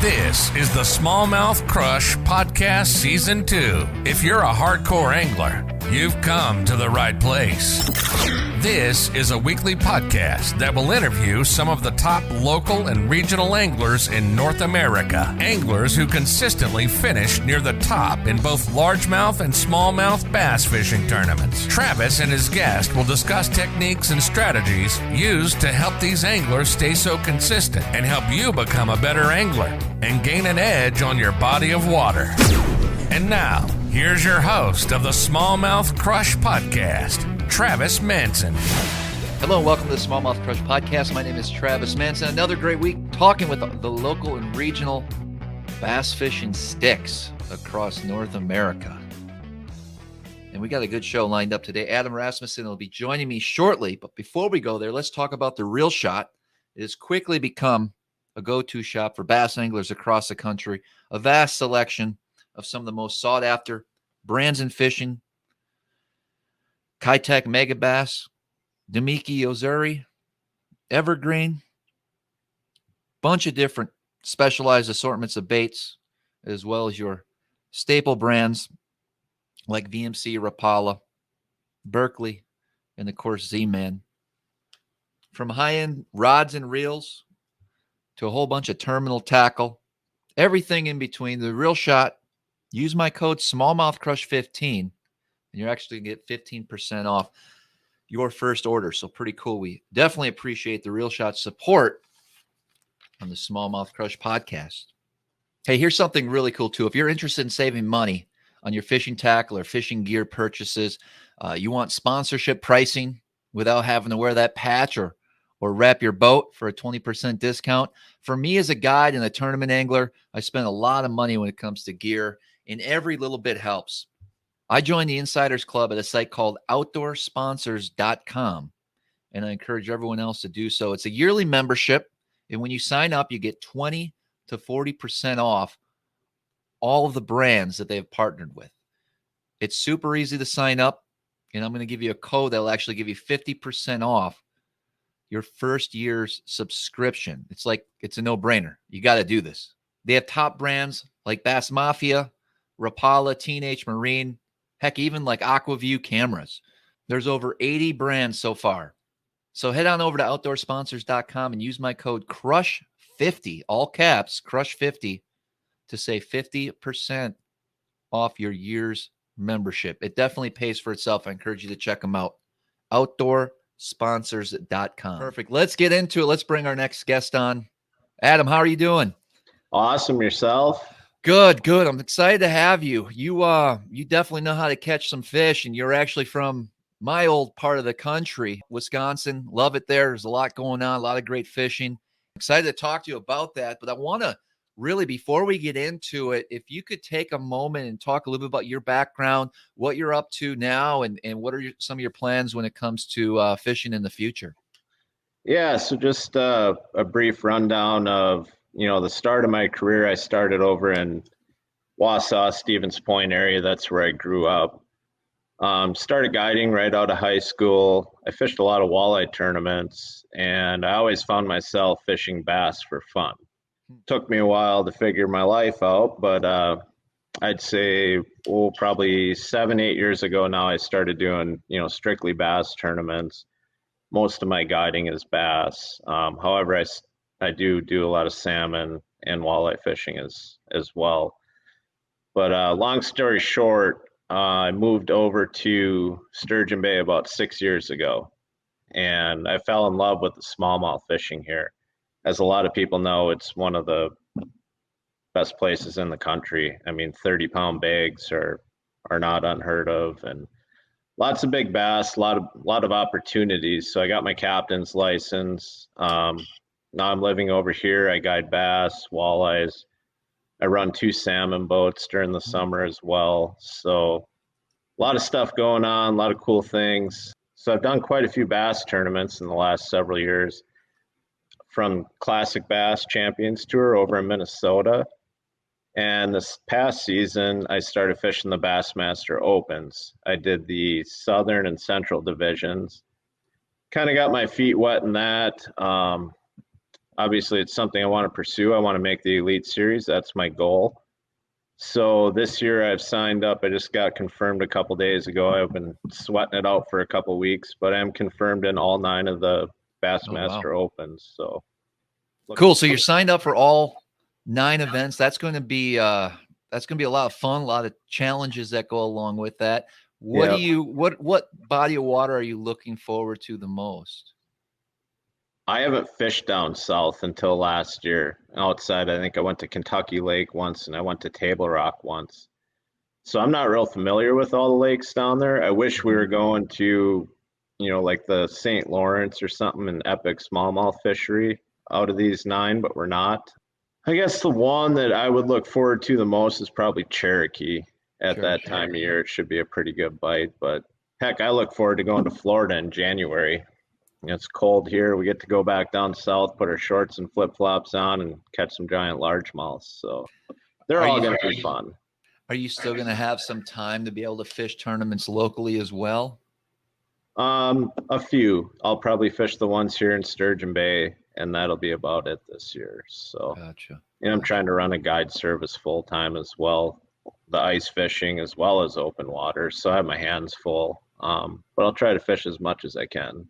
This is the Smallmouth Crush Podcast Season 2. If you're a hardcore angler, you've come to the right place. This is a weekly podcast that will interview some of the top local and regional anglers in North America. Anglers who consistently finish near the top in both largemouth and smallmouth bass fishing tournaments. Travis and his guest will discuss techniques and strategies used to help these anglers stay so consistent and help you become a better angler and gain an edge on your body of water. And now, here's your host of the Smallmouth Crush Podcast, Travis Manson. Hello and welcome to the Smallmouth Crush Podcast. My name is Travis Manson. Another great week talking with the local and regional bass fishing sticks across North America. And we got a good show lined up today. Adam Rasmussen will be joining me shortly. But before we go there, let's talk about the Reel Shot. It has quickly become a go-to shop for bass anglers across the country. A vast selection of some of the most sought-after brands in fishing. Kitech Megabass, Demiki Ozuri, Evergreen, bunch of different specialized assortments of baits, as well as your staple brands like VMC, Rapala, Berkeley, and of course Z-Man. From high-end rods and reels to a whole bunch of terminal tackle, everything in between. The Reel Shot, use my code SmallmouthCrush15, and you're actually going to get 15% off your first order. So pretty cool. We definitely appreciate the Reel Shot support on the Smallmouth Crush podcast. Hey, here's something really cool too. If you're interested in saving money on your fishing tackle or fishing gear purchases, you want sponsorship pricing without having to wear that patch or wrap your boat for a 20% discount. For me as a guide and a tournament angler, I spend a lot of money when it comes to gear, and every little bit helps. I joined the Insiders Club at a site called OutdoorSponsors.com, and I encourage everyone else to do so. It's a yearly membership, and when you sign up, you get 20 to 40% off all of the brands that they've partnered with. It's super easy to sign up, and I'm going to give you a code that will actually give you 50% off your first year's subscription. It's a no-brainer. You got to do this. They have top brands like Bass Mafia, Rapala, Teenage Marine, heck, even like Aquaview cameras. There's over 80 brands so far. So head on over to OutdoorSponsors.com and use my code CRUSH50, all caps, CRUSH50, to save 50% off your year's membership. It definitely pays for itself. I encourage you to check them out. OutdoorSponsors.com. Perfect. Let's get into it. Let's bring our next guest on. Adam, how are you doing? Awesome. Yourself? Good. I'm excited to have you. You definitely know how to catch some fish, and you're actually from my old part of the country, Wisconsin. Love it there. There's a lot going on, a lot of great fishing. Excited to talk to you about that. But I want to really, before we get into it, if you could take a moment and talk a little bit about your background, what you're up to now, and what are some of your plans when it comes to fishing in the future? Yeah, so just a brief rundown of, the start of my career. I started over in Wausau, Stevens Point area. That's where I grew up. Started guiding right out of high school. I fished a lot of walleye tournaments, and I always found myself fishing bass for fun. Took me a while to figure my life out, but I'd say, probably 7-8 years ago now, I started doing, strictly bass tournaments. Most of my guiding is bass. However, I do a lot of salmon and walleye fishing as well. But long story short, I moved over to Sturgeon Bay about 6 years ago, and I fell in love with the smallmouth fishing here. As a lot of people know, it's one of the best places in the country. I mean, 30-pound bags are not unheard of, and lots of big bass, a lot of opportunities. So I got my captain's license. Now I'm living over here. I guide bass, walleyes. I run 2 salmon boats during the summer as well. So a lot of stuff going on, a lot of cool things. So I've done quite a few bass tournaments in the last several years, from Classic Bass Champions Tour over in Minnesota. And this past season, I started fishing the Bassmaster Opens. I did the Southern and Central divisions. Kind of got my feet wet in that. obviously it's something I want to pursue. I want to make the Elite Series. That's my goal. So this year I've signed up. I just got confirmed a couple days ago. I've been sweating it out for a couple weeks, but I'm confirmed in all 9 of the Bassmaster Opens. So cool. So you're signed up for all 9 events. That's going to be a lot of fun, a lot of challenges that go along with that. What what body of water are you looking forward to the most? I haven't fished down south until last year. Outside, I think I went to Kentucky Lake once and I went to Table Rock once. So I'm not real familiar with all the lakes down there. I wish we were going to, like the St. Lawrence or something, an epic smallmouth fishery out of these 9, but we're not. I guess the one that I would look forward to the most is probably Cherokee. At that time of year, it should be a pretty good bite. But heck, I look forward to going to Florida in January. It's cold here. We get to go back down south, put our shorts and flip-flops on, and catch some giant largemouths. So they're all going to be fun. Are you still going to have some time to be able to fish tournaments locally as well? A few. I'll probably fish the ones here in Sturgeon Bay, and that'll be about it this year. So, gotcha. And I'm trying to run a guide service full time as well, the ice fishing as well as open water. So I have my hands full. But I'll try to fish as much as I can.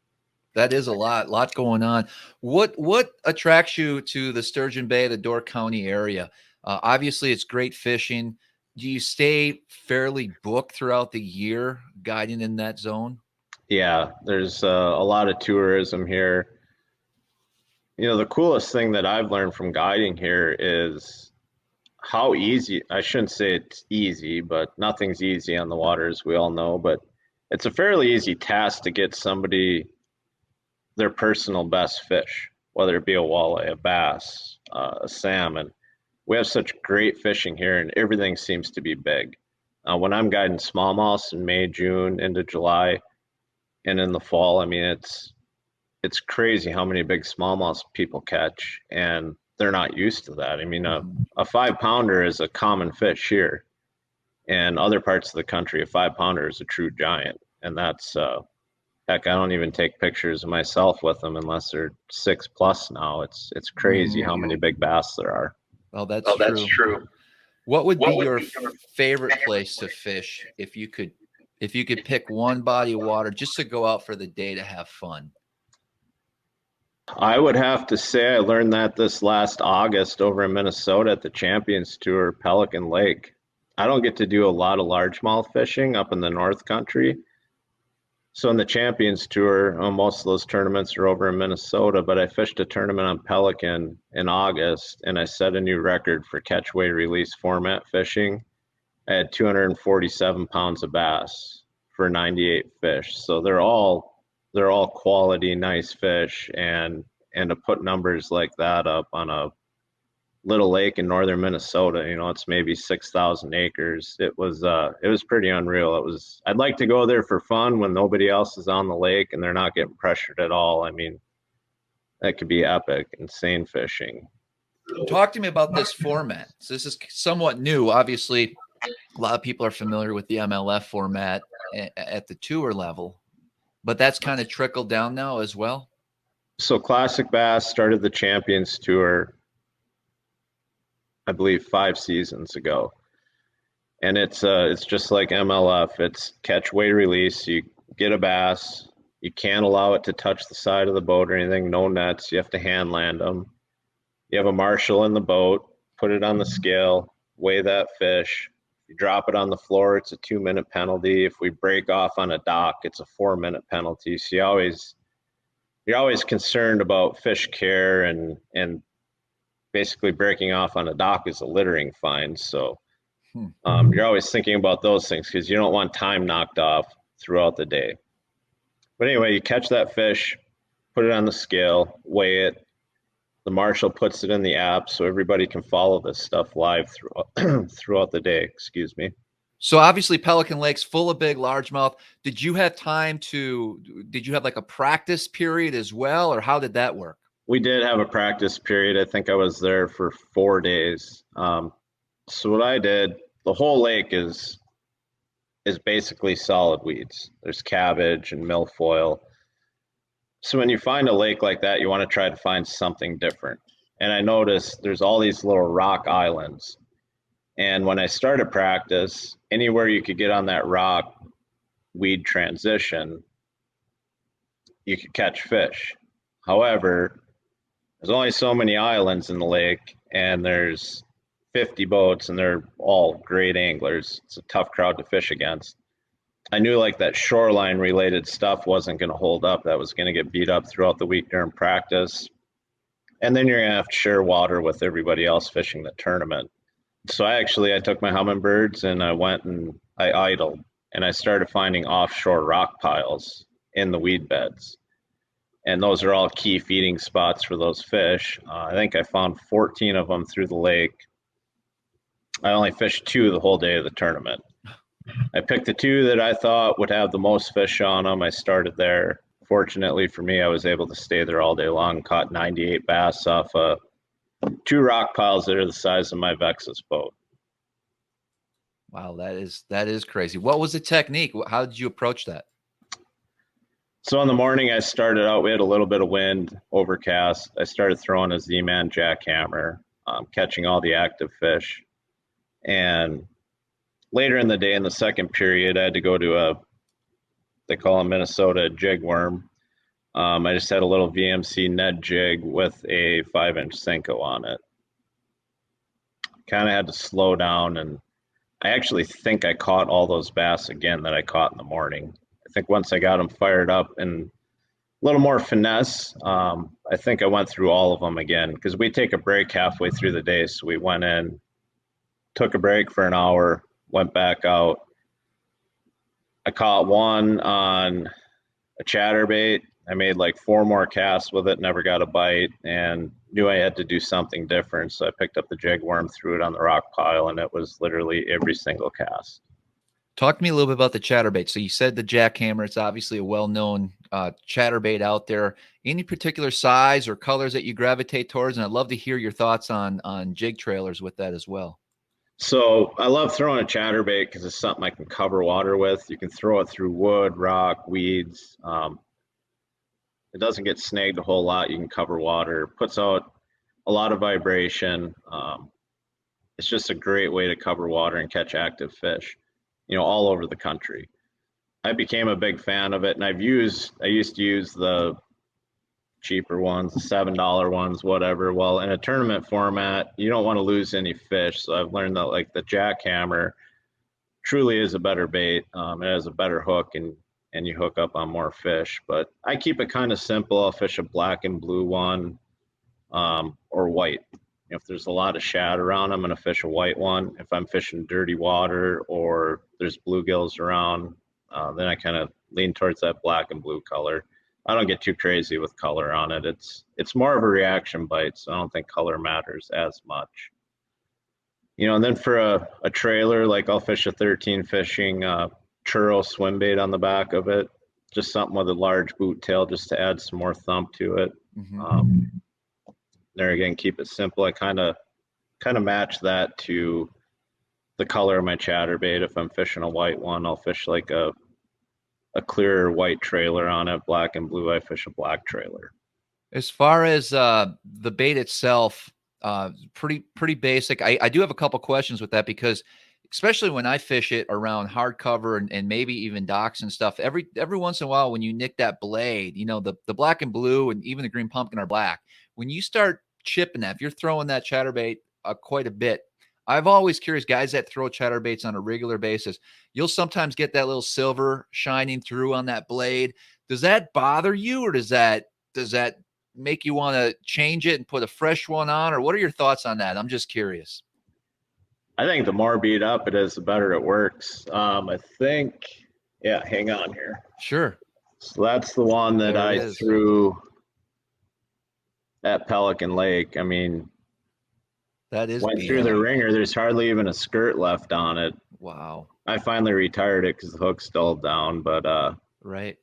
That is a lot going on. What attracts you to the Sturgeon Bay, the Door County area? Obviously, it's great fishing. Do you stay fairly booked throughout the year guiding in that zone? Yeah, there's a lot of tourism here. The coolest thing that I've learned from guiding here is how easy, I shouldn't say it's easy, but nothing's easy on the water, as we all know, but it's a fairly easy task to get somebody their personal best fish, whether it be a walleye, a bass, a salmon. We have such great fishing here, and everything seems to be big. When I'm guiding smallmouths in May, June, into July, and in the fall, I mean, it's crazy how many big smallmouths people catch, and they're not used to that. I mean, a 5-pounder is a common fish here, and other parts of the country, a 5-pounder is a true giant, and that's heck, I don't even take pictures of myself with them unless they're 6+ now. It's crazy how many big bass there are. Oh, that's true. What would be your favorite place to fish if you could pick one body of water just to go out for the day to have fun? I would have to say I learned that this last August over in Minnesota at the Champions Tour, Pelican Lake. I don't get to do a lot of largemouth fishing up in the North Country. So in the Champions Tour, most of those tournaments are over in Minnesota, but I fished a tournament on Pelican in August, and I set a new record for catch, weigh, release format fishing. I had 247 pounds of bass for 98 fish. So they're all quality, nice fish, and to put numbers like that up on a little lake in northern Minnesota, it's maybe 6,000 acres. It was pretty unreal. I'd like to go there for fun when nobody else is on the lake and they're not getting pressured at all. I mean, that could be epic, insane fishing. Talk to me about this format. So this is somewhat new. Obviously, a lot of people are familiar with the MLF format at the tour level, but that's kind of trickled down now as well. So Classic Bass started the Champions Tour, I believe 5 seasons ago, and it's just like MLF. It's catch, weigh, release. You get a bass, you can't allow it to touch the side of the boat or anything. No nets. You have to hand land them. You have a marshal in the boat. Put it on the scale. Weigh that fish. You drop it on the floor. It's a 2-minute penalty. If we break off on a dock, it's a 4-minute penalty. So you're always concerned about fish care and basically breaking off on a dock is a littering fine. So you're always thinking about those things because you don't want time knocked off throughout the day. But anyway, you catch that fish, put it on the scale, weigh it. The marshal puts it in the app so everybody can follow this stuff live throughout the day. Excuse me. So obviously Pelican Lake's full of big largemouth. Did you have like a practice period as well, or how did that work? We did have a practice period. I think I was there for 4 days. So what I did, the whole lake is basically solid weeds. There's cabbage and milfoil. So when you find a lake like that, you want to try to find something different. and I noticed there's all these little rock islands. And when I started practice, anywhere you could get on that rock weed transition, you could catch fish. However, there's only so many islands in the lake, and there's 50 boats, and they're all great anglers. It's a tough crowd to fish against. I knew like that shoreline related stuff wasn't going to hold up. That was going to get beat up throughout the week during practice. And then you're going to have to share water with everybody else fishing the tournament. So I took my hummingbirds and I went and I idled, and I started finding offshore rock piles in the weed beds. And those are all key feeding spots for those fish. I think I found 14 of them through the lake. I only fished 2 the whole day of the tournament. I picked the 2 that I thought would have the most fish on them. I started there. Fortunately for me, I was able to stay there all day long and caught 98 bass off 2 rock piles that are the size of my Vexus boat. Wow, that is crazy. What was the technique? How did you approach that? So in the morning, I started out, we had a little bit of wind, overcast. I started throwing a Z-Man jackhammer, catching all the active fish. And later in the day, in the second period, I had to go to they call them Minnesota jig worm. I just had a little VMC Ned jig with a 5-inch Senko on it. Kind of had to slow down, and I actually think I caught all those bass again that I caught in the morning. I think once I got them fired up and a little more finesse, I think I went through all of them again, because we take a break halfway through the day. So we went in, took a break for an hour, went back out. I caught one on a chatterbait. I made like 4 more casts with it, never got a bite, and knew I had to do something different. So I picked up the jig worm, threw it on the rock pile, and it was literally every single cast. Talk to me a little bit about the chatterbait. So you said the jackhammer. It's obviously a well-known chatterbait out there. Any particular size or colors that you gravitate towards? And I'd love to hear your thoughts on jig trailers with that as well. So I love throwing a chatterbait because it's something I can cover water with. You can throw it through wood, rock, weeds. It doesn't get snagged a whole lot. You can cover water. It puts out a lot of vibration. It's just a great way to cover water and catch active fish, all over the country. I became a big fan of it, and I used to use the cheaper ones, the $7 ones, whatever. Well, in a tournament format, you don't want to lose any fish. So I've learned that like the jackhammer truly is a better bait. It has a better hook, and you hook up on more fish. But I keep it kind of simple. I'll fish a black and blue one, or white. If there's a lot of shad around, I'm going to fish a white one. If I'm fishing dirty water or there's bluegills around, then I kind of lean towards that black and blue color. I don't get too crazy with color on it. It's more of a reaction bite, so I don't think color matters as much. And then for a trailer, like I'll fish a 13 fishing churro swim bait on the back of it, just something with a large boot tail just to add some more thump to it. Mm-hmm. There again, keep it simple. I kind of match that to the color of my chatterbait. If I'm fishing a white one, I'll fish like a clearer white trailer on it. Black and blue, I fish a black trailer. As far as the bait itself, pretty basic. I do have a couple questions with that, because especially when I fish it around hardcover and maybe even docks and stuff, every once in a while when you nick that blade, the black and blue and even the green pumpkin are black. When you start chipping that, if you're throwing that chatterbait quite a bit, I've always curious, guys that throw chatterbaits on a regular basis, you'll sometimes get that little silver shining through on that blade. Does that bother you, or does that make you want to change it and put a fresh one on? Or what are your thoughts on that? I'm just curious. I think the more beat up it is, the better it works. I think, yeah, hang on here. Sure. So that's the one that I threw at Pelican Lake. I mean, that is went through the ringer. There's hardly even a skirt left on it. Wow. I finally retired it because the hook's still down, but right.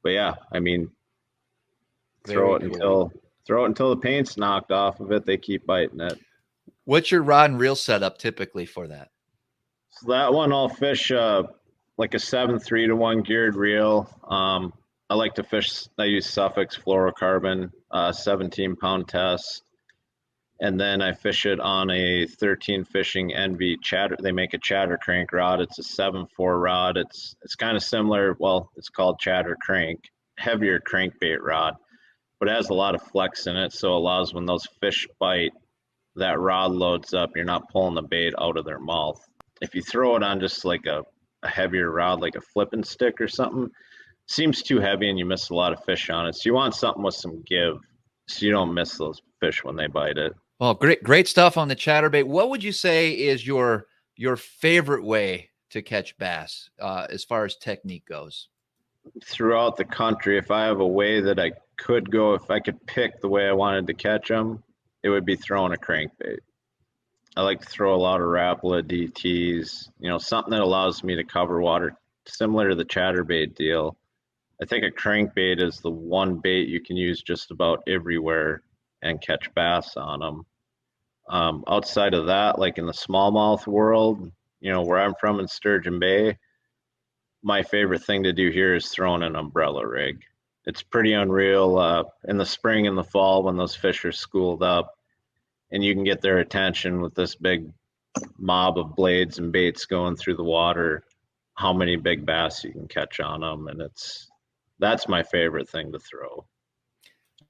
But yeah, I mean, throw it until the paint's knocked off of it. They keep biting it. What's your rod and reel setup typically for that? So that one I'll fish like a 7-3-1 geared reel. I like to fish. I use Suffolk's fluorocarbon 17-pound test. And then I fish it on a 13 Fishing Envy chatter. They make a chatter crank rod. It's a 7/4 rod. It's kind of similar. Well, it's called chatter crank, heavier crankbait rod, but it has a lot of flex in it. So it allows when those fish bite, that rod loads up. You're not pulling the bait out of their mouth. If you throw it on just like a heavier rod, like a flipping stick or something, it seems too heavy and you miss a lot of fish on it. So you want something with some give so you don't miss those fish when they bite it. Well, great stuff on the chatterbait. What would you say is your favorite way to catch bass as far as technique goes? Throughout the country, if I have a way that I could go, if I could pick the way I wanted to catch them, it would be throwing a crankbait. I like to throw a lot of Rapala DTs, something that allows me to cover water, similar to the chatterbait deal. I think a crankbait is the one bait you can use just about everywhere and catch bass on them. Outside of that, like in the smallmouth world, where I'm from in Sturgeon Bay, my favorite thing to do here is throwing an umbrella rig. It's pretty unreal in the spring and the fall when those fish are schooled up and you can get their attention with this big mob of blades and baits going through the water, how many big bass you can catch on them. And that's my favorite thing to throw.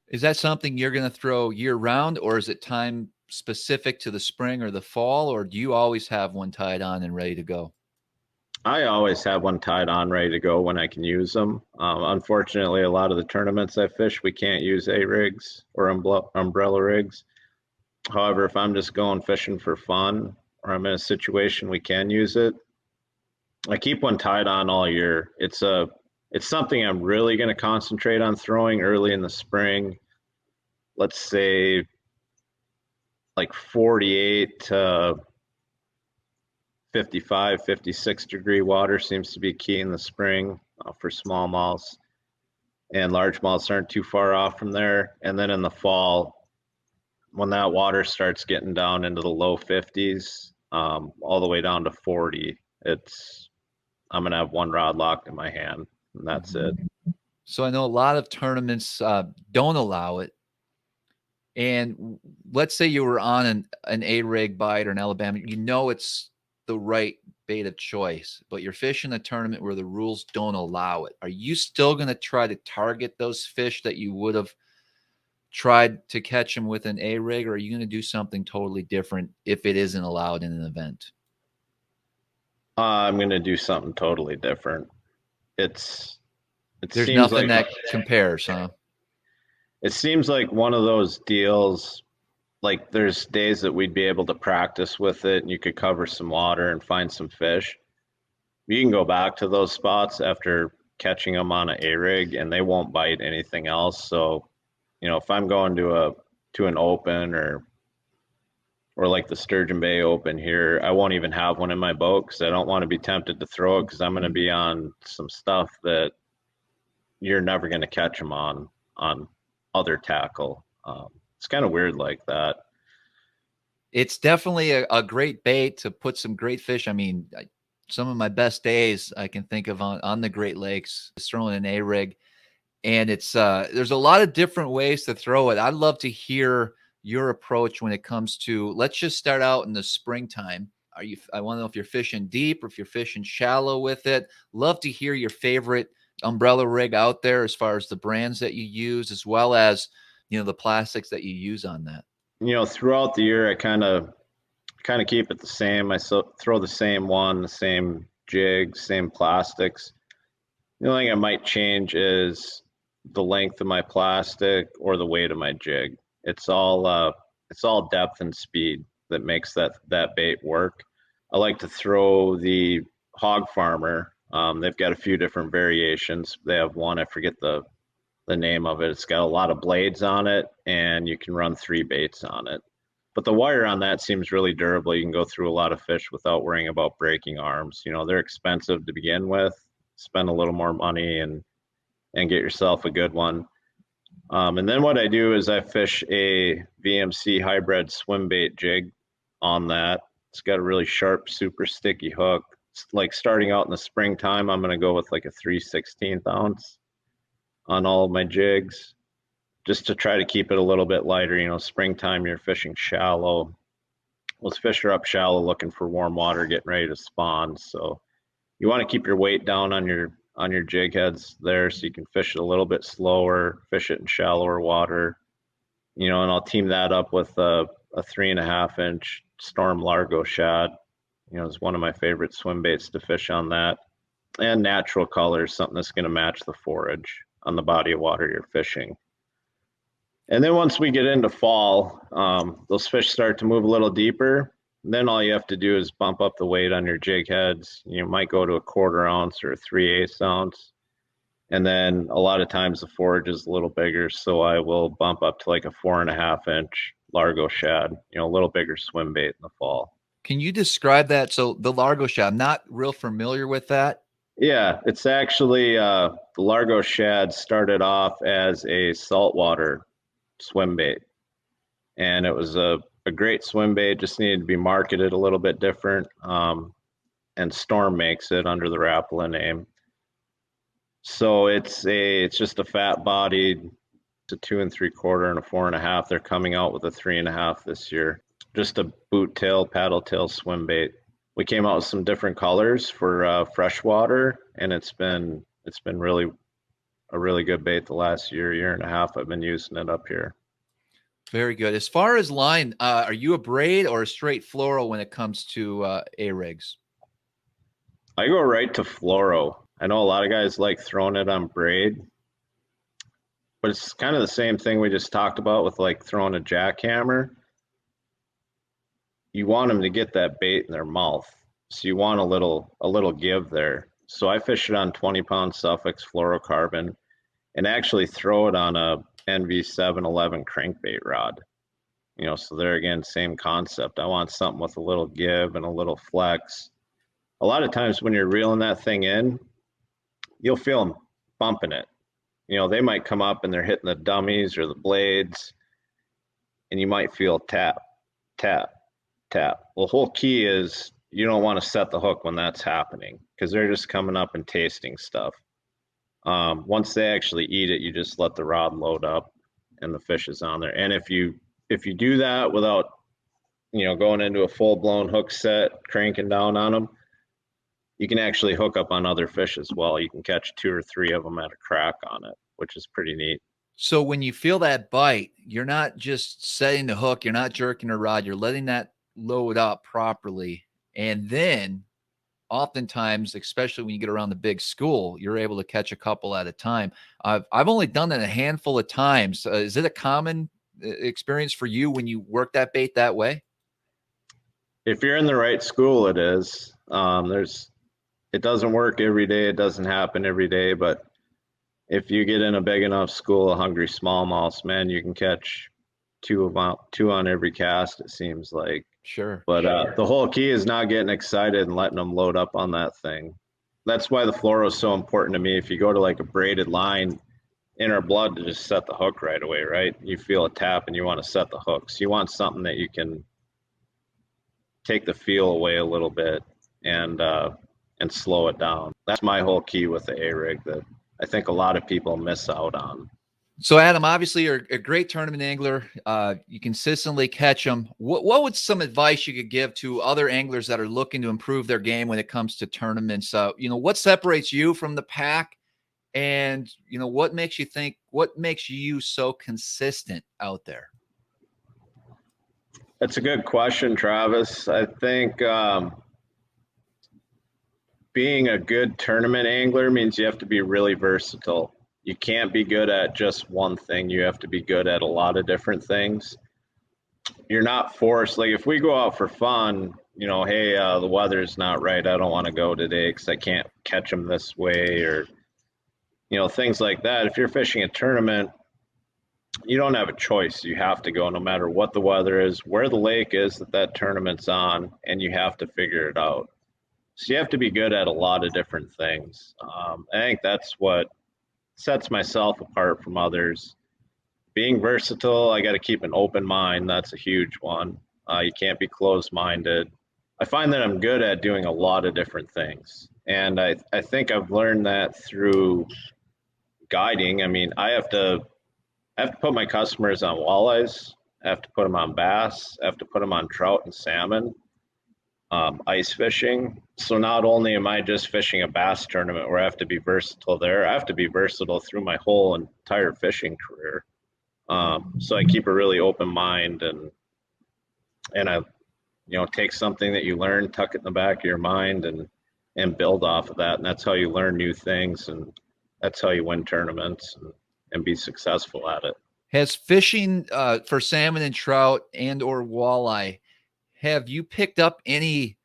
Is that something you're going to throw year round, or is it time specific to the spring or the fall, or do you always have one tied on and ready to go? I always have one tied on ready to go when I can use them. Unfortunately, a lot of the tournaments I fish, we can't use A-rigs or umbrella rigs. However, if I'm just going fishing for fun or I'm in a situation we can use it, I keep one tied on all year. It's something I'm really going to concentrate on throwing early in the spring. Let's say like 48 to 55, 56 degree water seems to be key in the spring for smallmouths, and largemouths aren't too far off from there. And then in the fall, when that water starts getting down into the low 50s, all the way down to 40, I'm going to have one rod locked in my hand, and that's it. So I know a lot of tournaments don't allow it. And let's say you were on an A-rig bite or an Alabama, it's the right bait of choice, but you're fishing a tournament where the rules don't allow it. Are you still going to try to target those fish that you would have tried to catch them with an A-rig, or are you going to do something totally different if it isn't allowed in an event? I'm going to do something totally different. There's nothing that compares, huh? It seems like one of those deals, like there's days that we'd be able to practice with it and you could cover some water and find some fish. You can go back to those spots after catching them on an A-rig and they won't bite anything else. So, if I'm going to an open or like the Sturgeon Bay Open here, I won't even have one in my boat because I don't want to be tempted to throw it because I'm going to be on some stuff that you're never going to catch them on other tackle. It's kind of weird like that. It's definitely a great bait to put some great fish. I mean, some of my best days I can think of on the Great Lakes is throwing an A-rig, and it's there's a lot of different ways to throw it. I'd love to hear your approach when it comes to, let's just start out in the springtime. I want to know if you're fishing deep or if you're fishing shallow with it. Love to hear your favorite umbrella rig out there as far as the brands that you use, as well as, the plastics that you use on that. Throughout the year, I kind of keep it the same. I throw the same one, the same jig, same plastics. The only thing I might change is the length of my plastic or the weight of my jig. It's all depth and speed that makes that bait work. I like to throw the Hog Farmer. They've got a few different variations. They have one, I forget the name of it. It's got a lot of blades on it and you can run 3 baits on it. But the wire on that seems really durable. You can go through a lot of fish without worrying about breaking arms. They're expensive to begin with. Spend a little more money and get yourself a good one. And then what I do is I fish a VMC hybrid swim bait jig on that. It's got a really sharp, super sticky hook. It's like starting out in the springtime, I'm going to go with like a 3/16 ounce on all of my jigs. just to try to keep it a little bit lighter. You know, springtime, you're fishing shallow. Those fish are up shallow looking for warm water, getting ready to spawn. So you want to keep your weight down on your jig heads there so you can fish it a little bit slower, fish it in shallower water. You know, and I'll team that up with a 3.5-inch Storm Largo Shad. You know, it's one of my favorite swim baits to fish on that. And natural colors, something that's going to match the forage on the body of water you're fishing. And then once we get into fall, those fish start to move a little deeper. Then all you have to do is bump up the weight on your jig heads. You might go to a 1/4 ounce or a 3/8 ounce. And then a lot of times the forage is a little bigger, so I will bump up to like a 4.5-inch Largo Shad, you know, a little bigger swim bait in the fall. Can you describe that? So the Largo Shad, I'm not real familiar with that. Yeah, it's actually the Largo Shad started off as a saltwater swim bait. And it was a great swim bait, just needed to be marketed a little bit different. And Storm makes it under the Rapala name. So it's just a fat bodied, it's a 2 3/4 and a 4.5. They're coming out with a 3.5 this year. Just a boot tail, paddle tail swim bait. We came out with some different colors for freshwater, and it's been really a really good bait the last year and a half. I've been using it up here. Very good. As far as line, are you a braid or a straight fluoro when it comes to A-rigs? I go right to fluoro. I know a lot of guys like throwing it on braid, but it's kind of the same thing we just talked about with like throwing a jackhammer. You want them to get that bait in their mouth, so you want a little give there. So I fish it on 20-pound Suffix fluorocarbon and actually throw it on a NV711 crankbait rod. You know, so there again, same concept. I want something with a little give and a little flex. A lot of times when you're reeling that thing in, you'll feel them bumping it. You know, they might come up and they're hitting the dummies or the blades, and you might feel tap, tap, tap. Well, the whole key is you don't want to set the hook when that's happening because they're just coming up and tasting stuff. Once they actually eat it, you just let the rod load up and the fish is on there. And if you do that without, you know, going into a full-blown hook set, cranking down on them, you can actually hook up on other fish as well. You can catch 2 or 3 of them at a crack on it, which is pretty neat. So when you feel that bite, you're not just setting the hook, you're not jerking the rod, you're letting that load up properly. And then oftentimes, especially when you get around the big school, you're able to catch a couple at a time. I've only done that a handful of times. Is it a common experience for you when you work that bait that way? If you're in the right school, it is. It doesn't work every day. It doesn't happen every day. But if you get in a big enough school of hungry smallmouths, man, you can catch two on every cast, it seems like. Sure. But the whole key is not getting excited and letting them load up on that thing. That's why the fluoro is so important to me. If you go to like a braided line, in our blood to just set the hook right away, right? You feel a tap and you want to set the hook. So you want something that you can take the feel away a little bit and slow it down. That's my whole key with the A-rig that I think a lot of people miss out on. So Adam, obviously you're a great tournament angler. You consistently catch them. What would some advice you could give to other anglers that are looking to improve their game when it comes to tournaments? You know, what separates you from the pack? And, you know, what makes you so consistent out there? That's a good question, Travis. I think being a good tournament angler means you have to be really versatile. You can't be good at just one thing. You have to be good at a lot of different things. You're not forced. Like if we go out for fun, you know, hey, the weather's not right. I don't want to go today because I can't catch them this way, or, you know, things like that. If you're fishing a tournament, you don't have a choice. You have to go no matter what the weather is, where the lake is that tournament's on, and you have to figure it out. So you have to be good at a lot of different things. I think that's what sets myself apart from others. Being versatile, I got to keep an open mind. That's a huge one. You can't be closed-minded. I find that I'm good at doing a lot of different things. And I think I've learned that through guiding. I mean, I have to I have to put my customers on walleyes. I have to put them on bass. I have to put them on trout and salmon, ice fishing. So not only am I just fishing a bass tournament where I have to be versatile there, I have to be versatile through my whole entire fishing career. So I keep a really open mind, and I, take something that you learn, tuck it in the back of your mind, and build off of that. And that's how you learn new things, and that's how you win tournaments and be successful at it. Has fishing for salmon and trout and or walleye, have you picked up any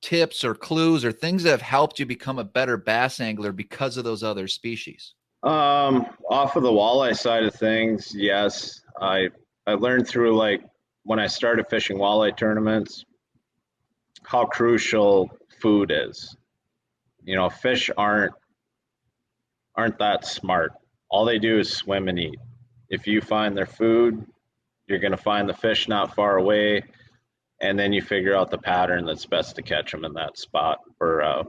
tips or clues or things that have helped you become a better bass angler because of those other species? Off of the walleye side of things, yes. I learned through, like, when I started fishing walleye tournaments, how crucial food is. Fish aren't that smart. All they do is swim and eat. If you find their food, you're going to find the fish not far away, and then you figure out the pattern that's best to catch them in that spot or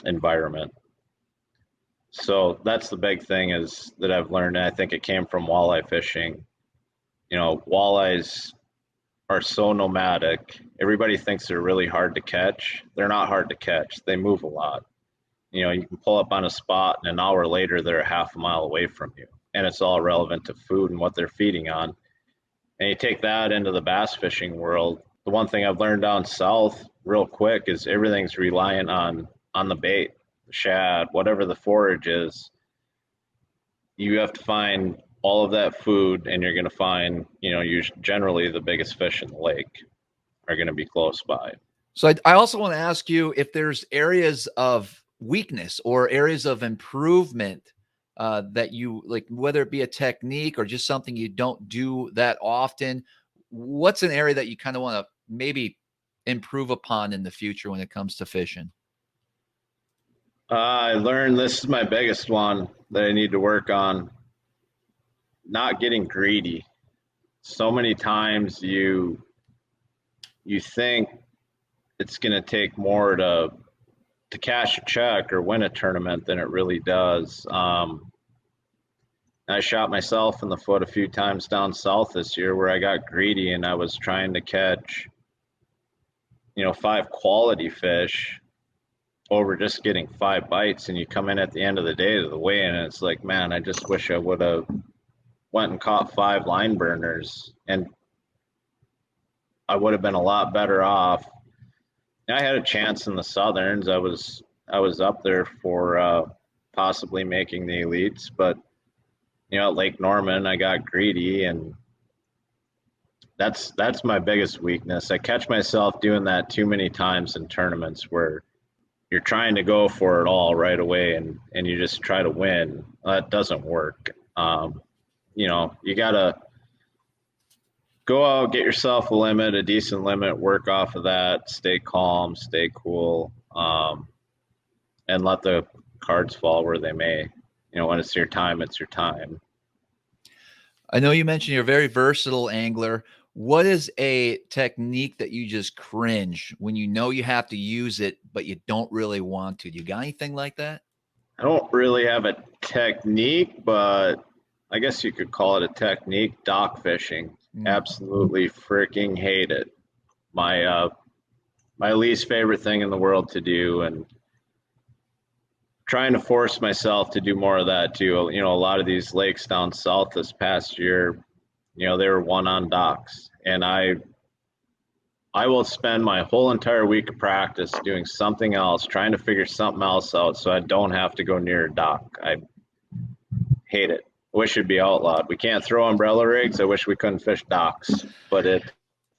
environment. So that's the big thing is that I've learned, and I think it came from walleye fishing. Walleyes are so nomadic. Everybody thinks they're really hard to catch. They're not hard to catch. They move a lot. You can pull up on a spot, and an hour later, they're a half a mile away from you. And it's all relevant to food and what they're feeding on. And you take that into the bass fishing world. The one thing I've learned down south real quick is everything's reliant on the bait, the shad, whatever the forage is. You have to find all of that food, and you're going to find, generally the biggest fish in the lake are going to be close by. So I also want to ask you if there's areas of weakness or areas of improvement that you like, whether it be a technique or just something you don't do that often. What's an area that you kind of want to maybe improve upon in the future when it comes to fishing? I learned, this is my biggest one that I need to work on, not getting greedy. So many times you think it's going to take more to cash a check or win a tournament than it really does. I shot myself in the foot a few times down south this year where I got greedy and I was trying to catch, 5 quality fish over just getting 5 bites. And you come in at the end of the day to the weigh-in and it's like, man, I just wish I would have went and caught 5 line burners and I would have been a lot better off. I had a chance in the Southerns. I was up there for possibly making the elites, but at Lake Norman, I got greedy, and that's my biggest weakness. I catch myself doing that too many times in tournaments where you're trying to go for it all right away, and you just try to win. That doesn't work. You gotta go out, get yourself a limit, a decent limit, work off of that, stay calm, stay cool, and let the cards fall where they may. When it's your time, it's your time. I know you mentioned you're a very versatile angler. What is a technique that you just cringe when you know you have to use it, but you don't really want to? Do you got anything like that? I don't really have a technique, but I guess you could call it a technique. Dock fishing. Absolutely freaking hate it. My least favorite thing in the world to do, and trying to force myself to do more of that too. A lot of these lakes down south this past year, they were one on docks, and I will spend my whole entire week of practice doing something else, trying to figure something else out so I don't have to go near a dock. I hate it. I wish it'd be outlawed. We can't throw umbrella rigs. I wish we couldn't fish docks, but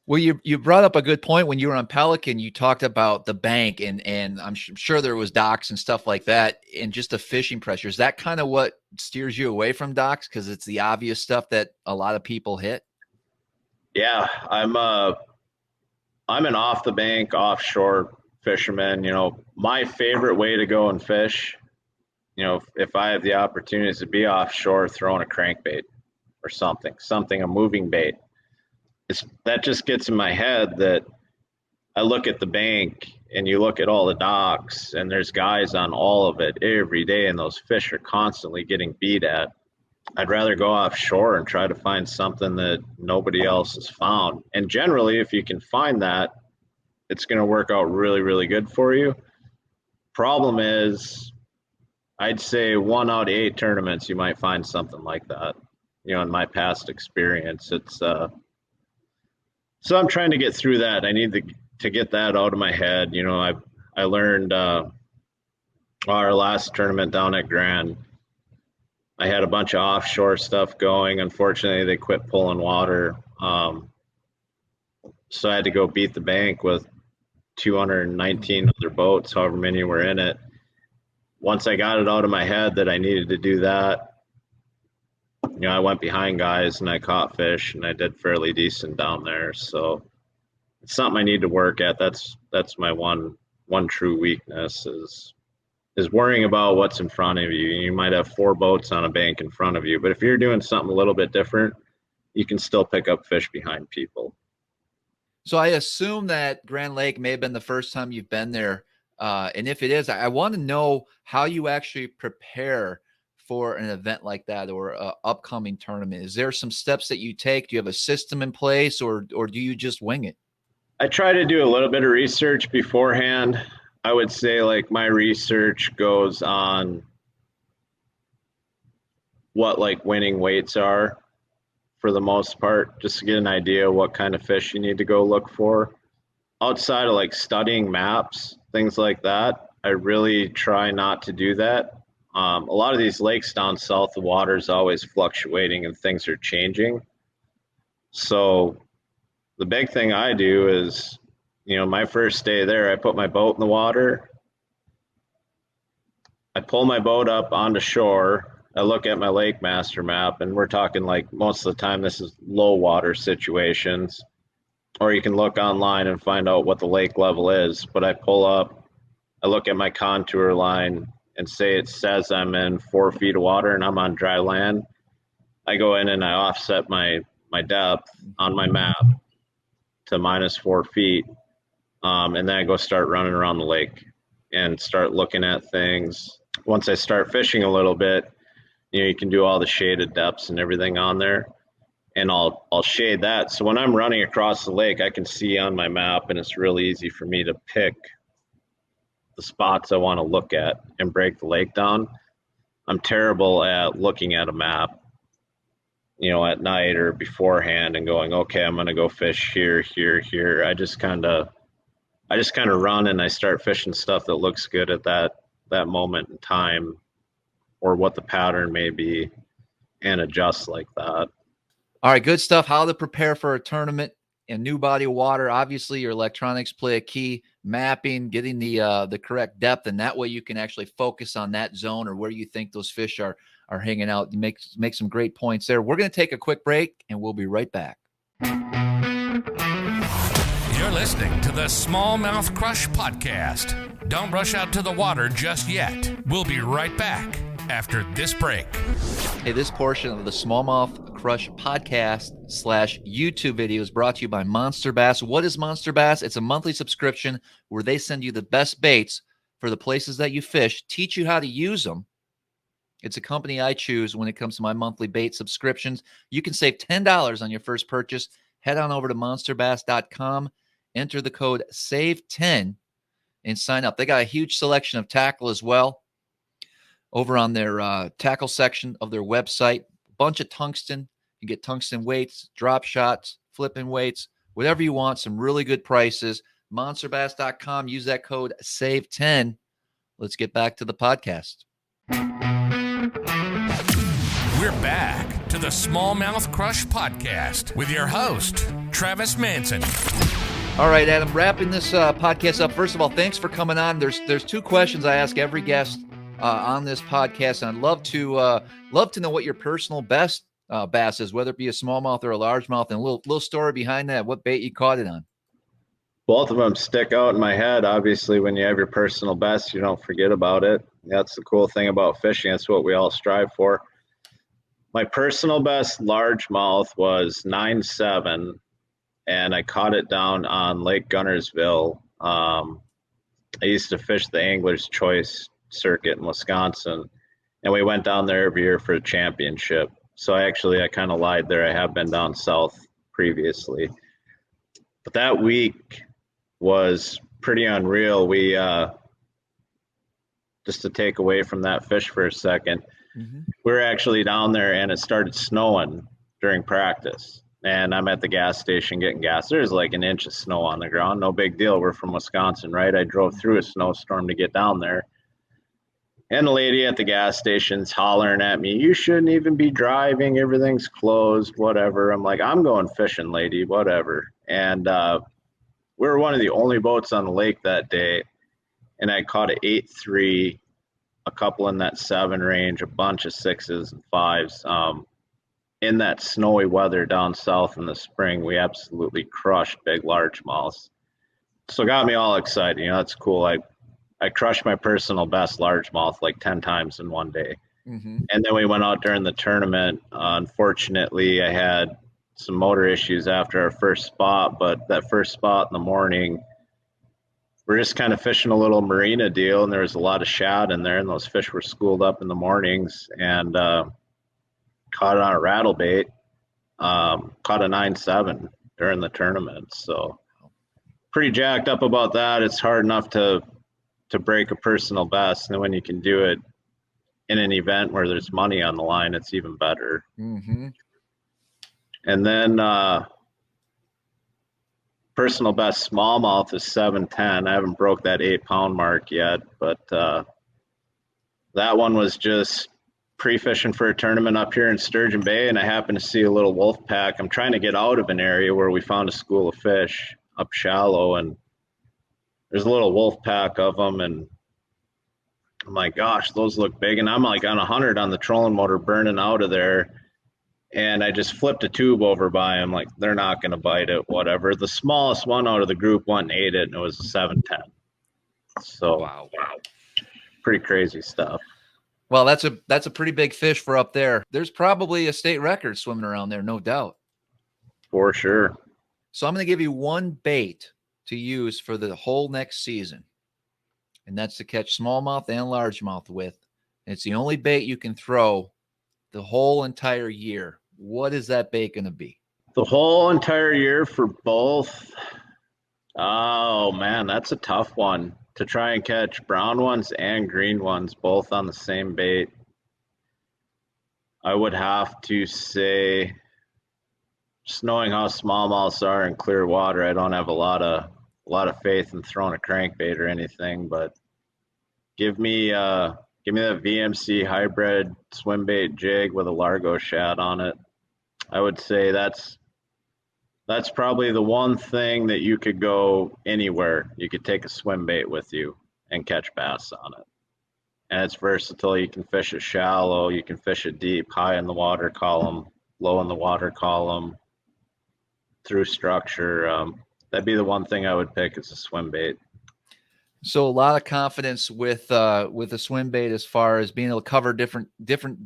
Well, you brought up a good point. When you were on Pelican, you talked about the bank, and I'm sure there was docks and stuff like that, and just the fishing pressure. Is that kind of what steers you away from docks because it's the obvious stuff that a lot of people hit? Yeah, I'm an off the bank, offshore fisherman. My favorite way to go and fish, if I have the opportunity to be offshore, throwing a crankbait or something, a moving bait. That just gets in my head that I look at the bank and you look at all the docks and there's guys on all of it every day, and those fish are constantly getting beat at. I'd rather go offshore and try to find something that nobody else has found. And generally, if you can find that, it's going to work out really, really good for you. Problem is, I'd say 1 out of 8 tournaments, you might find something like that. In my past experience, it's so I'm trying to get through that. I need to get that out of my head. I learned our last tournament down at Grand. I had a bunch of offshore stuff going. Unfortunately, they quit pulling water. So I had to go beat the bank with 219 other boats, however many were in it. Once I got it out of my head that I needed to do that, I went behind guys and I caught fish and I did fairly decent down there. So it's something I need to work at. That's my one true weakness is worrying about what's in front of you. You might have 4 boats on a bank in front of you, but if you're doing something a little bit different, you can still pick up fish behind people. So I assume that Grand Lake may have been the first time you've been there. And if it is, I want to know how you actually prepare for an event like that or an upcoming tournament. Is there some steps that you take? Do you have a system in place or do you just wing it? I try to do a little bit of research beforehand. I would say like my research goes on what like winning weights are for the most part, just to get an idea what kind of fish you need to go look for. Outside of like studying maps, things like that, I really try not to do that. A lot of these lakes down south, the water is always fluctuating and things are changing. So the big thing I do is, my first day there, I put my boat in the water. I pull my boat up onto shore. I look at my lake master map, and we're talking like most of the time this is low water situations, or you can look online and find out what the lake level is. But I pull up, I look at my contour line and say it says I'm in 4 feet of water and I'm on dry land. I go in and I offset my depth on my map to -4 feet. And then I go start running around the lake and start looking at things. Once I start fishing a little bit, you can do all the shaded depths and everything on there. And I'll shade that. So when I'm running across the lake, I can see on my map and it's really easy for me to pick the spots I want to look at and break the lake down. I'm terrible at looking at a map, at night or beforehand and going, okay, I'm going to go fish here, here, here. I just kind of run and I start fishing stuff that looks good at that moment in time or what the pattern may be and adjust like that. All right, good stuff. How to prepare for a tournament and new body of water. Obviously, your electronics play a key. Mapping, getting the correct depth, and that way you can actually focus on that zone or where you think those fish are hanging out. You make some great points there. We're going to take a quick break, and we'll be right back. You're listening to the Smallmouth Crush podcast. Don't rush out to the water just yet. We'll be right back after this break. Hey, this portion of the Smallmouth Crush podcast / YouTube video is brought to you by Monster Bass. What is Monster Bass? It's a monthly subscription where they send you the best baits for the places that you fish, teach you how to use them. It's a company I choose when it comes to my monthly bait subscriptions. You can save $10 on your first purchase. Head on over to monsterbass.com, enter the code SAVE10, and sign up. They got a huge selection of tackle as well. Over on their tackle section of their website, bunch of tungsten. You get tungsten weights, drop shots, flipping weights, whatever you want. Some really good prices. Monsterbass.com. Use that code SAVE10. Let's get back to the podcast. We're back to the Smallmouth Crush podcast with your host, Travis Manson. All right, Adam, wrapping this podcast up. First of all, thanks for coming on. There's 2 questions I ask every guest on this podcast, and I'd love to know what your personal best bass is, whether it be a smallmouth or a largemouth, and a little story behind that, what bait you caught it on. Both of them stick out in my head. Obviously, when you have your personal best, you don't forget about it. That's the cool thing about fishing. That's what we all strive for. My personal best largemouth was 9.7, and I caught it down on Lake Gunnersville. I used to fish the Angler's Choice circuit in Wisconsin, and we went down there every year for a championship. So I kind of lied there. I have been down south previously. But that week was pretty unreal. We, just to take away from that fish for a second, we were actually down there and it started snowing during practice. And I'm at the gas station getting gas. There's like an inch of snow on the ground. No big deal. We're from Wisconsin, right? I drove through a snowstorm to get down there. And the lady at the gas station's hollering at me, "You shouldn't even be driving. Everything's closed, whatever." I'm like, "I'm going fishing, lady, whatever." And we were one of the only boats on the lake that day. And I caught an 8.3, a couple in that 7 range, a bunch of 6s and 5s. In that snowy weather down south in the spring, we absolutely crushed big largemouths. So it got me all excited. You know, that's cool. I crushed my personal best largemouth like 10 times in one day. And then we went out during the tournament. Unfortunately, I had some motor issues after our first spot, but that first spot in the morning, we're just kind of fishing a little marina deal, and there was a lot of shad in there, and those fish were schooled up in the mornings, and caught it on a rattle bait, caught a 9.7 during the tournament. So pretty jacked up about that. It's hard enough to break a personal best, and then when you can do it in an event where there's money on the line, it's even better. And then personal best smallmouth is 7.10. I haven't broke that 8-pound mark yet, but that one was just pre-fishing for a tournament up here in Sturgeon Bay, and I happened to see a little wolf pack. I'm trying to get out of an area where we found a school of fish up shallow, and there's a little wolf pack of them, and I'm like, gosh, those look big. And I'm like on 100 on the trolling motor burning out of there. And I just flipped a tube over by him, like, they're not going to bite it, whatever. The smallest one out of the group went and ate it, and it was a 7.10. So, wow, pretty crazy stuff. Well, that's a pretty big fish for up there. There's probably a state record swimming around there, no doubt. For sure. So I'm going to give you one bait to use for the whole next season, and that's to catch smallmouth and largemouth with. And it's the only bait you can throw the whole entire year. What is that bait going to be? The whole entire year for both? Oh, man, that's a tough one. To try and catch brown ones and green ones both on the same bait, I would have to say, just knowing how smallmouths are in clear water, I don't have a lot of faith in throwing a crankbait or anything, but give me that VMC hybrid swim bait jig with a Largo Shad on it. I would say that's probably the one thing that you could go anywhere. You could take a swim bait with you and catch bass on it. And it's versatile. You can fish it shallow. You can fish it deep, high in the water column, low in the water column, through structure. That'd be the one thing I would pick as a swim bait. So a lot of confidence with the swim bait as far as being able to cover different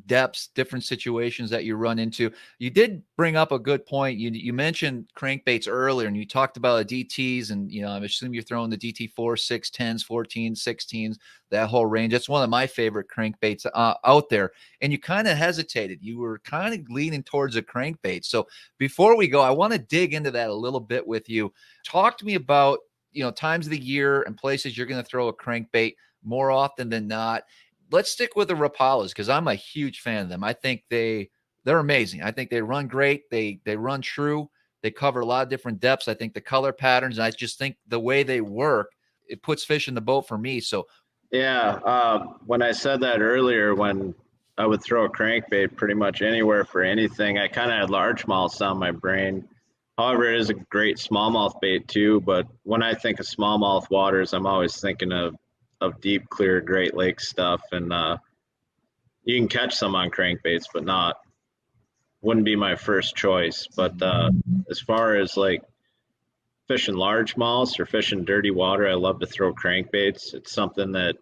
depths, different situations that you run into. You did bring up a good point. You mentioned crankbaits earlier, and you talked about the DTs, and I assume you're throwing the DT4, 6, 10s, 14s, 16s, that whole range. That's one of my favorite crankbaits out there. And you kind of hesitated. You were kind of leaning towards a crankbait. So before we go, I want to dig into that a little bit with you. Talk to me about times of the year and places you're going to throw a crankbait more often than not. Let's stick with the Rapalas, because I'm a huge fan of them. I think they're amazing. I think they run great. They run true. They cover a lot of different depths. I think the color patterns, and I just think the way they work, it puts fish in the boat for me. So yeah, when I said that earlier, when I would throw a crankbait pretty much anywhere for anything, I kind of had largemouths on my brain. However, it is a great smallmouth bait too, but when I think of smallmouth waters, I'm always thinking of deep, clear Great Lakes stuff, and you can catch some on crankbaits, but wouldn't be my first choice. But as far as like fishing largemouths or fishing dirty water, I love to throw crankbaits. It's something that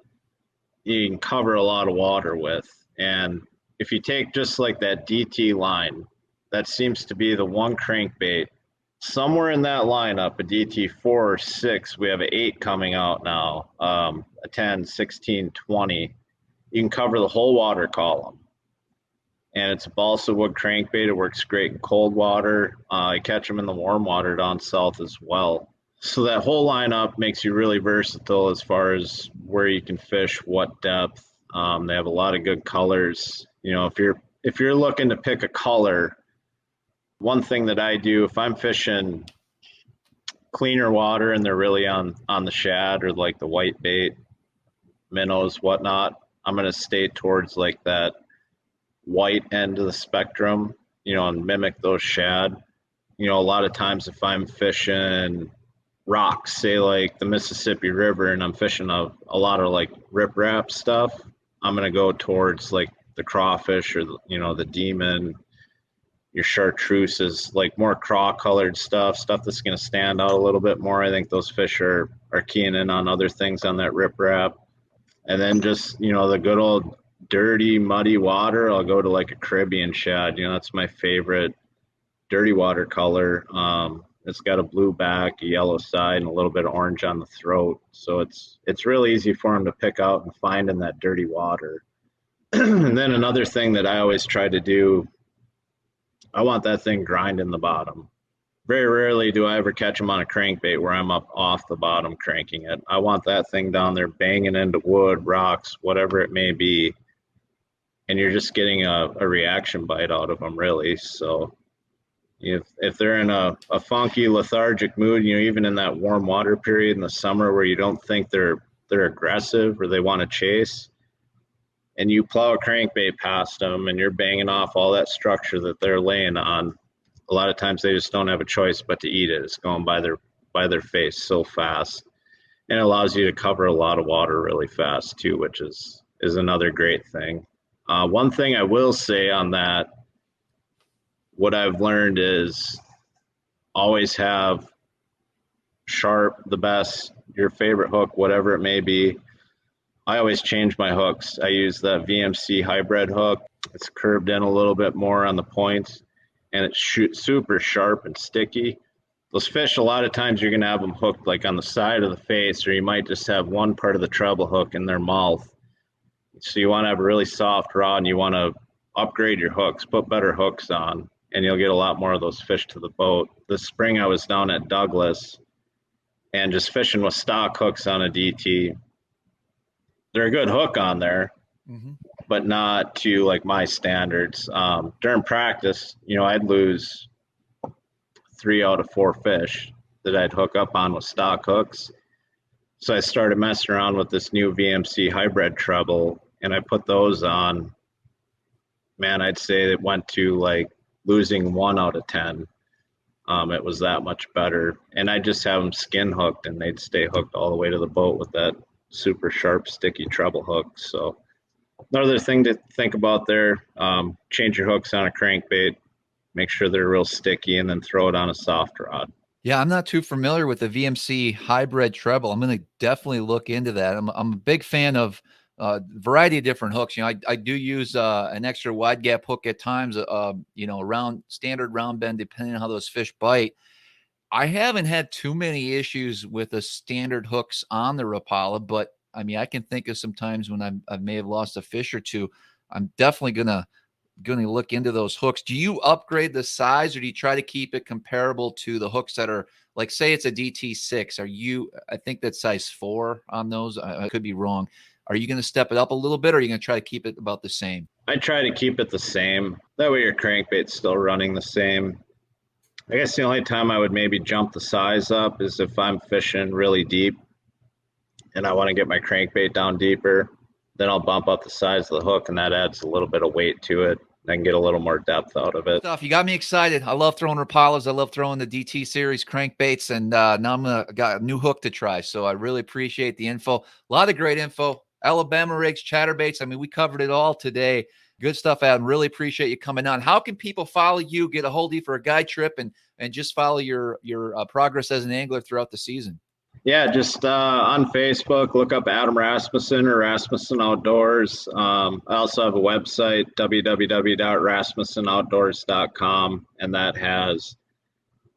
you can cover a lot of water with, and if you take just like that DT line, that seems to be the one crankbait. Somewhere in that lineup, a DT 4 or 6, we have an 8 coming out now, a 10, 16, 20. You can cover the whole water column. and it's a balsa wood crankbait. It works great in cold water. I catch them in the warm water down south as well. So that whole lineup makes you really versatile as far as where you can fish, what depth. They have a lot of good colors. You know, if you're looking to pick a color, one thing that I do if I'm fishing cleaner water and they're really on the shad or like the white bait, minnows, whatnot, I'm gonna stay towards like that white end of the spectrum, you know, and mimic those shad. You know, a lot of times if I'm fishing rocks, say like the Mississippi River, and I'm fishing a lot of like riprap stuff, I'm gonna go towards like the crawfish or you know, the demon, your chartreuses, like more craw colored stuff that's gonna stand out a little bit more. I think those fish are keying in on other things on that riprap. And then just, you know, the good old dirty, muddy water, I'll go to like a Caribbean shad. You know, that's my favorite dirty water color. It's got a blue back, a yellow side, and a little bit of orange on the throat. So it's really easy for them to pick out and find in that dirty water. And then another thing that I always try to do, I want that thing grinding the bottom. Very rarely do I ever catch them on a crankbait where I'm up off the bottom cranking it. I want that thing down there banging into wood, rocks, whatever it may be. And you're just getting a reaction bite out of them, really. So if they're in a funky, lethargic mood, you know, even in that warm water period in the summer where you don't think they're aggressive or they want to chase, and you plow a crankbait past them and you're banging off all that structure that they're laying on, a lot of times they just don't have a choice but to eat it. It's going by their face so fast, and it allows you to cover a lot of water really fast too, which is another great thing. One thing I will say on that, what I've learned is always have sharp, the best, your favorite hook, whatever it may be. I always change my hooks. I use the VMC hybrid hook. It's curved in a little bit more on the points, and it's super sharp and sticky. Those fish, a lot of times you're going to have them hooked like on the side of the face, or you might just have one part of the treble hook in their mouth. So you want to have a really soft rod, and you want to upgrade your hooks, put better hooks on, and you'll get a lot more of those fish to the boat. This spring I was down at Douglas and just fishing with stock hooks on a DT. They're a good hook on there, but not to like my standards. During practice, you know, I'd lose 3 out of 4 fish that I'd hook up on with stock hooks. So I started messing around with this new VMC hybrid treble, and I put those on. Man, I'd say it went to like losing 1 out of 10. It was that much better. And I just have them skin hooked, and they'd stay hooked all the way to the boat with that super sharp, sticky treble hook. So another thing to think about there, change your hooks on a crankbait, make sure they're real sticky, and then throw it on a soft rod. Yeah, I'm not too familiar with the VMC hybrid treble. I'm going to definitely look into that. I'm a big fan of variety of different hooks. You know, I do use an extra wide gap hook at times, you know, around standard round bend, depending on how those fish bite. I haven't had too many issues with the standard hooks on the Rapala, but I mean, I can think of some times when I may have lost a fish or two. I'm definitely gonna look into those hooks. Do you upgrade the size, or do you try to keep it comparable to the hooks that are, like, say it's a DT6? I think that's size 4 on those. I could be wrong. Are you going to step it up a little bit, or are you going to try to keep it about the same? I try to keep it the same. That way your crankbait's still running the same. I guess the only time I would maybe jump the size up is if I'm fishing really deep and I want to get my crankbait down deeper. Then I'll bump up the size of the hook, and that adds a little bit of weight to it. I can get a little more depth out of it. You got me excited. I love throwing Rapalas. I love throwing the DT series crankbaits, and now got a new hook to try. So I really appreciate the info. A lot of great info. Alabama rigs, chatterbaits. I mean, we covered it all today. Good stuff, Adam. Really appreciate you coming on. How can people follow you, get a hold of you for a guide trip, and just follow your progress as an angler throughout the season? Yeah, just on Facebook, look up Adam Rasmussen or Rasmussen Outdoors. I also have a website, www.rasmussenoutdoors.com, and that has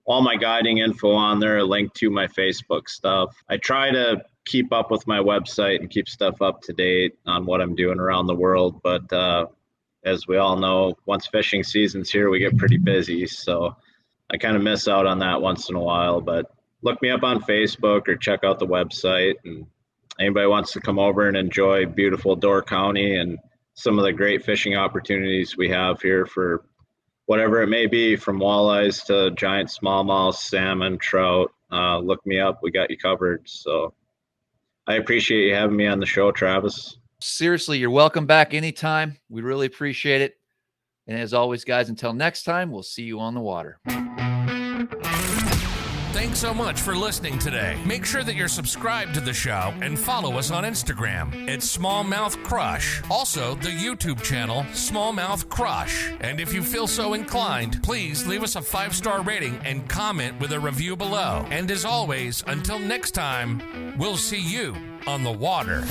all my guiding info on there, a link to my Facebook stuff. I try to keep up with my website and keep stuff up to date on what I'm doing around the world, but as we all know, once fishing season's here, we get pretty busy. So I kind of miss out on that once in a while, but look me up on Facebook or check out the website. And anybody wants to come over and enjoy beautiful Door County and some of the great fishing opportunities we have here for whatever it may be, from walleyes to giant smallmouth, salmon, trout, look me up. We got you covered. So I appreciate you having me on the show, Travis. Seriously, you're welcome back anytime. We really appreciate it. And as always, guys, until next time, we'll see you on the water. Thanks so much for listening today. Make sure that you're subscribed to the show and follow us on Instagram at SmallmouthCrush. Also, the YouTube channel, SmallmouthCrush. And if you feel so inclined, please leave us a 5-star rating and comment with a review below. And as always, until next time, we'll see you on the water.